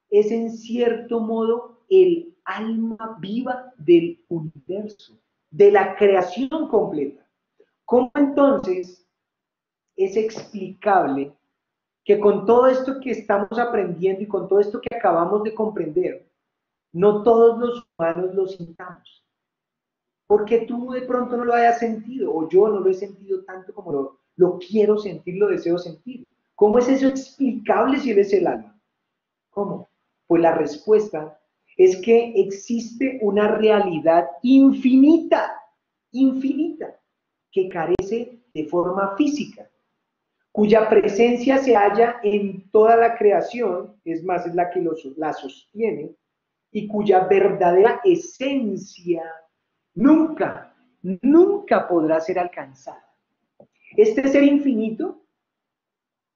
es en cierto modo el alma viva del universo, de la creación completa. ¿Cómo entonces es explicable que con todo esto que estamos aprendiendo y con todo esto que acabamos de comprender, no todos los humanos lo sintamos? Porque tú de pronto no lo hayas sentido, o yo no lo he sentido tanto como lo quiero sentir, lo deseo sentir. ¿Cómo es eso explicable si eres el alma? ¿Cómo? Pues la respuesta es que existe una realidad infinita, infinita, que carece de forma física, cuya presencia se halla en toda la creación, es más, es la que la sostiene, y cuya verdadera esencia nunca, nunca podrá ser alcanzada. Este ser infinito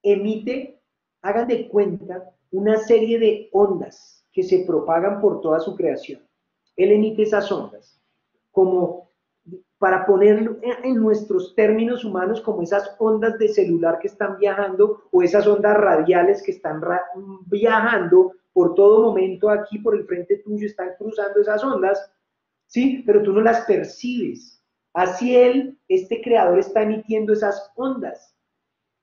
emite, hagan de cuenta, una serie de ondas que se propagan por toda su creación. Él emite esas ondas, como para ponerlo en nuestros términos humanos, como esas ondas de celular que están viajando o esas ondas radiales que están viajando por todo momento aquí por el frente tuyo, están cruzando esas ondas, ¿sí? Pero tú no las percibes. Así este creador está emitiendo esas ondas.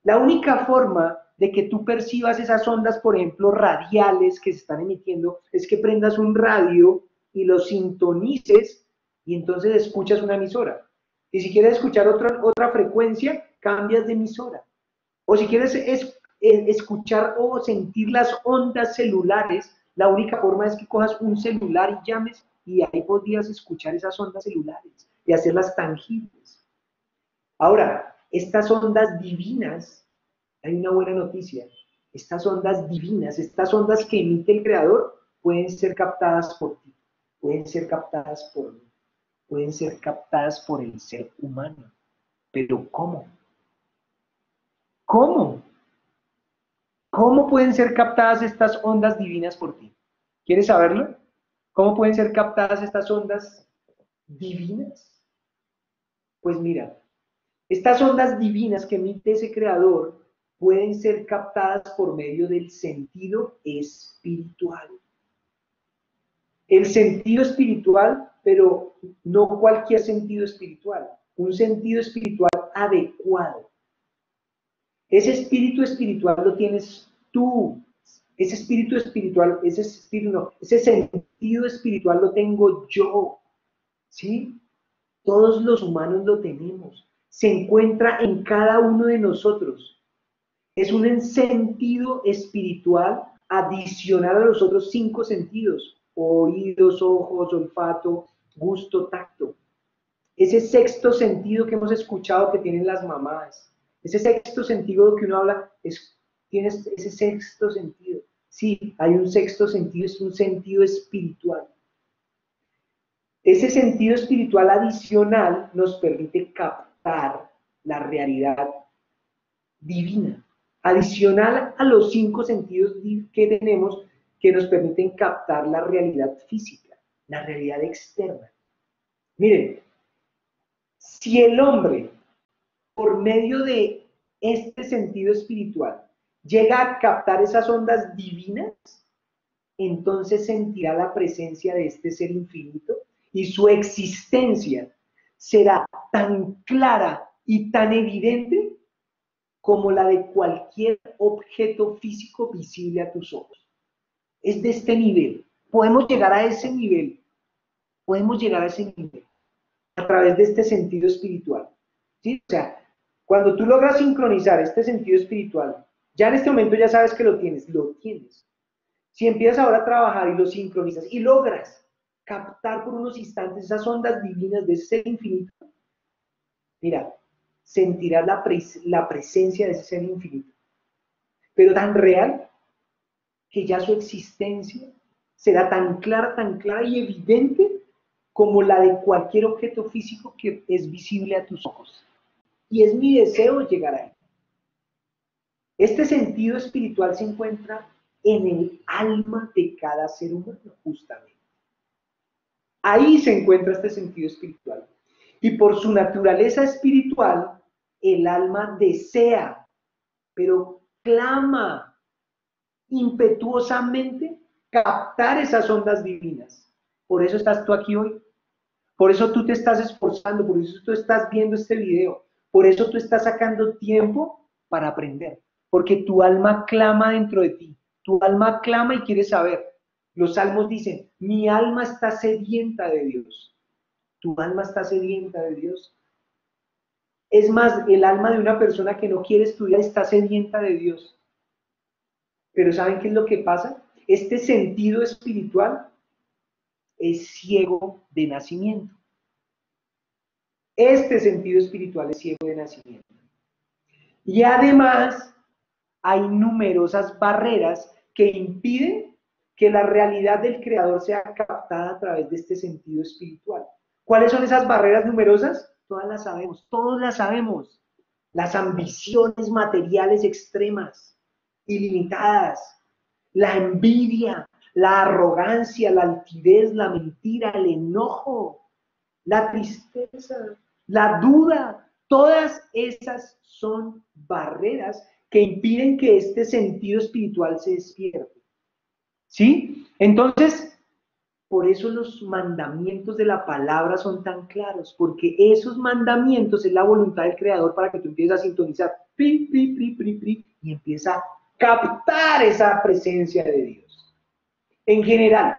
La única forma de que tú percibas esas ondas, por ejemplo, radiales que se están emitiendo, es que prendas un radio y lo sintonices y entonces escuchas una emisora. Y si quieres escuchar otra frecuencia, cambias de emisora. O si quieres escuchar o sentir las ondas celulares, la única forma es que cojas un celular y llames y ahí podrías escuchar esas ondas celulares y hacerlas tangibles. Ahora, estas ondas divinas, hay una buena noticia, estas ondas divinas, estas ondas que emite el Creador, pueden ser captadas por ti, pueden ser captadas por mí, pueden ser captadas por el ser humano. Pero ¿cómo? ¿Cómo? ¿Cómo pueden ser captadas estas ondas divinas por ti? ¿Quieres saberlo? ¿Cómo pueden ser captadas estas ondas divinas? Pues mira, estas ondas divinas que emite ese creador pueden ser captadas por medio del sentido espiritual. El sentido espiritual, pero no cualquier sentido espiritual, un sentido espiritual adecuado. Ese espíritu espiritual lo tienes tú. Ese espíritu espiritual, ese sentido espiritual lo tengo yo. ¿Sí? Todos los humanos lo tenemos. Se encuentra en cada uno de nosotros. Es un sentido espiritual adicional a los otros 5 sentidos: oídos, ojos, olfato, gusto, tacto. Ese sexto sentido que hemos escuchado que tienen las mamás, ese sexto sentido que uno habla, tienes ese sexto sentido. Sí, hay un sexto sentido, es un sentido espiritual. Ese sentido espiritual adicional nos permite captar la realidad divina, adicional a los 5 sentidos que tenemos que nos permiten captar la realidad física, la realidad externa. Miren, si el hombre, por medio de este sentido espiritual, llega a captar esas ondas divinas, entonces sentirá la presencia de este ser infinito y su existencia será tan clara y tan evidente como la de cualquier objeto físico visible a tus ojos. Es de este nivel. Podemos llegar a ese nivel. Podemos llegar a ese nivel a través de este sentido espiritual. ¿Sí? O sea, cuando tú logras sincronizar este sentido espiritual, ya en este momento ya sabes que lo tienes, lo tienes. Si empiezas ahora a trabajar y lo sincronizas y logras captar por unos instantes esas ondas divinas de ese ser infinito, mira, sentirás la presencia de ese ser infinito, pero tan real que ya su existencia será tan clara y evidente como la de cualquier objeto físico que es visible a tus ojos. Y es mi deseo llegar ahí. Este sentido espiritual se encuentra en el alma de cada ser humano, justamente. Ahí se encuentra este sentido espiritual. Y por su naturaleza espiritual, el alma desea, pero clama impetuosamente captar esas ondas divinas. Por eso estás tú aquí hoy. Por eso tú te estás esforzando, por eso tú estás viendo este video. Por eso tú estás sacando tiempo para aprender. Porque tu alma clama dentro de ti. Tu alma clama y quiere saber. Los salmos dicen, mi alma está sedienta de Dios. Tu alma está sedienta de Dios. Es más, el alma de una persona que no quiere estudiar está sedienta de Dios. Pero ¿saben qué es lo que pasa? Este sentido espiritual es ciego de nacimiento. Este sentido espiritual es ciego de nacimiento. Y además hay numerosas barreras que impiden que la realidad del Creador sea captada a través de este sentido espiritual. ¿Cuáles son esas barreras numerosas? Todas las sabemos, todos las sabemos. Las ambiciones materiales extremas, ilimitadas, la envidia, la arrogancia, la altivez, la mentira, el enojo, la tristeza, la duda, todas esas son barreras que impiden que este sentido espiritual se despierte. ¿Sí? Entonces, por eso los mandamientos de la palabra son tan claros, porque esos mandamientos es la voluntad del Creador para que tú empieces a sintonizar, pri, pri, pri, pri, pri, y empieza a captar esa presencia de Dios. En general,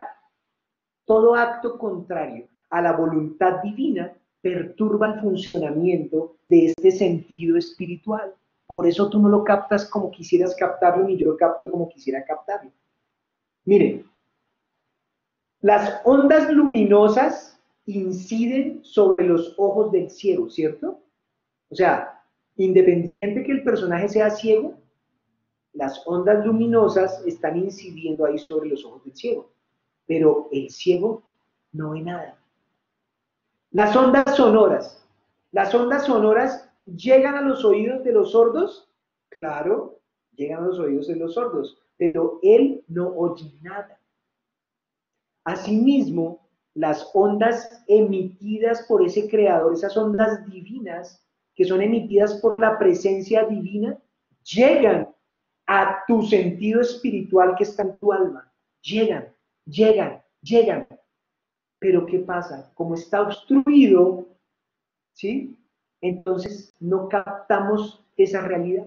todo acto contrario a la voluntad divina perturba el funcionamiento de este sentido espiritual. Por eso tú no lo captas como quisieras captarlo, ni yo lo capto como quisiera captarlo. Miren, las ondas luminosas inciden sobre los ojos del ciego, ¿cierto? O sea, independiente que el personaje sea ciego, las ondas luminosas están incidiendo ahí sobre los ojos del ciego, pero el ciego no ve nada. Las ondas sonoras llegan a los oídos de los sordos, claro, llegan a los oídos de los sordos, pero él no oye nada. Asimismo, las ondas emitidas por ese creador, esas ondas divinas que son emitidas por la presencia divina, llegan a tu sentido espiritual que está en tu alma. Llegan. Pero ¿qué pasa? Como está obstruido, ¿sí? Entonces no captamos esa realidad.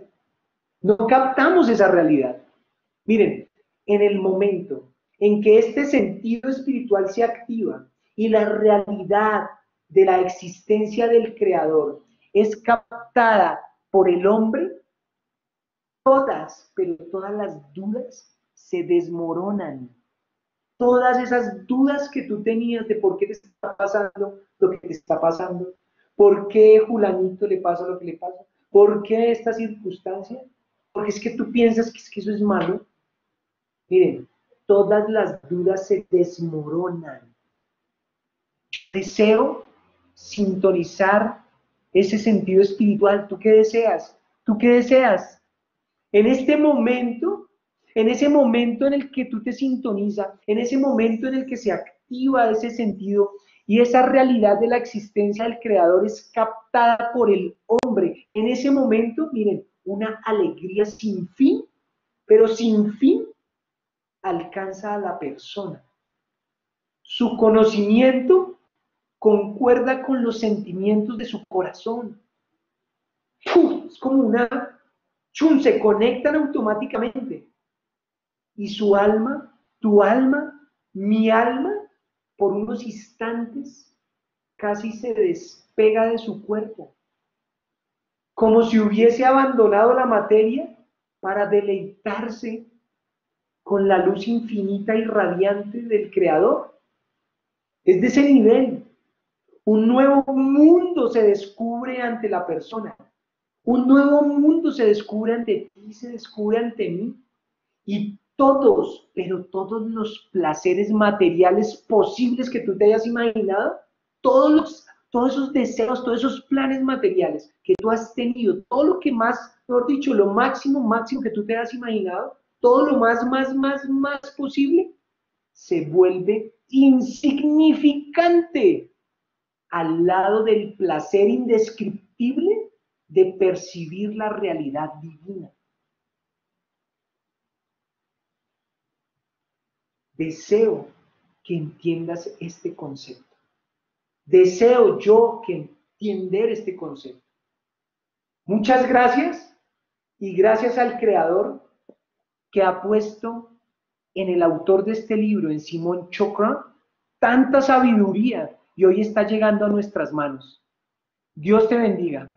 No captamos esa realidad. Miren, en el momento en que este sentido espiritual se activa y la realidad de la existencia del Creador es captada por el hombre, pero todas las dudas se desmoronan. Todas esas dudas que tú tenías de por qué te está pasando lo que te está pasando, por qué Julanito le pasa lo que le pasa, por qué esta circunstancia, porque es que tú piensas que, eso es malo. Miren, todas las dudas se desmoronan. Deseo sintonizar ese sentido espiritual. ¿Tú qué deseas? ¿Tú qué deseas? En este momento, en ese momento en el que tú te sintonizas, en ese momento en el que se activa ese sentido y esa realidad de la existencia del Creador es captada por el hombre, en ese momento, miren, una alegría sin fin, pero sin fin, alcanza a la persona. Su conocimiento concuerda con los sentimientos de su corazón. Es como una... se conectan automáticamente. Y su alma, tu alma, mi alma, por unos instantes, casi se despega de su cuerpo. Como si hubiese abandonado la materia para deleitarse con la luz infinita y radiante del Creador. Es de ese nivel. Un nuevo mundo se descubre ante la persona. Un nuevo mundo se descubre ante ti, se descubre ante mí. Y todos, pero todos los placeres materiales posibles que tú te hayas imaginado, todos esos deseos, todos esos planes materiales que tú has tenido, todo lo que más, mejor dicho, lo máximo que tú te hayas imaginado, todo lo más posible, se vuelve insignificante al lado del placer indescriptible de percibir la realidad divina. Deseo que entiendas este concepto. Deseo yo que entender este concepto. Muchas gracias y gracias al Creador que ha puesto en el autor de este libro, en Simón Chokra, tanta sabiduría y hoy está llegando a nuestras manos. Dios te bendiga.